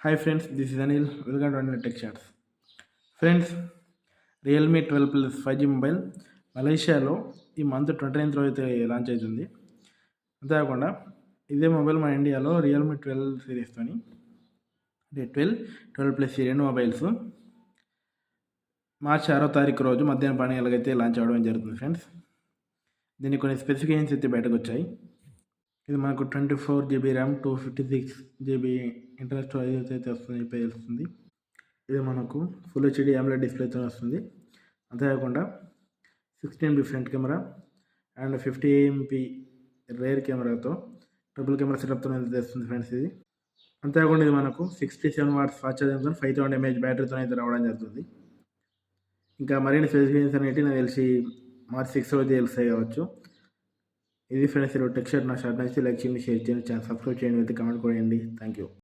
Hi friends, this is Anil. Welcome to Anil Tech Chats. Friends, Realme 12 plus 5G mobile మలేషియాలో ఈ month 29th అయితే launch అవుతుంది. అంతేకాకుండా ఇదే మొబైల్ మన ఇండియాలో రియల్మీ 12 సిరీస్తోని అంటే 12 ప్లస్ ఈ రెండు మొబైల్స్ మార్చి 6వ తారీఖు రోజు మధ్యాహ్నం 12 గంటలకైతే లాంచ్ అవ్వడం జరుగుతుంది ఫ్రెండ్స్. దీనికి కొన్ని స్పెసిఫికేషన్స్ అయితే బయటకు వచ్చాయి. ఇది మనకు 24GB RAM 256GB internal storage అయితే వస్తుంది తెలుస్తుంది. ఇది మనకు ఫుల్ హెచ్డి AMOLED డిస్ప్లేతో వస్తుంది. అంతేకాకుండా 16MP front camera and 50MP rare కెమెరాతో ట్రిపుల్ కెమెరా సెటప్తో అయితే తెస్తుంది ఫ్రెండ్స్ ఇది. అంతేకాకుండా ఇది మనకు 67 వాట్స్ ఫాస్ట్ ఛార్జింగ్తో 5000 mAh బ్యాటరీతో అయితే రావడం జరుగుతుంది. ఇంకా మరిన్ని స్పెసిఫికేషన్స్ అనేవి నాకు తెలిసి మార్చి 6 రోజు తెలుస్తాయి కావచ్చు. ఇది ఫ్రెండ్స్ టెక్ షాట్. నా షార్ట్ నచ్చితే లైక్ చేయండి, షేర్ చేయండి, ఛానల్ సబ్స్క్రైబ్ చేయండి, అయితే కామెంట్ కూడా చేయండి. Thank you.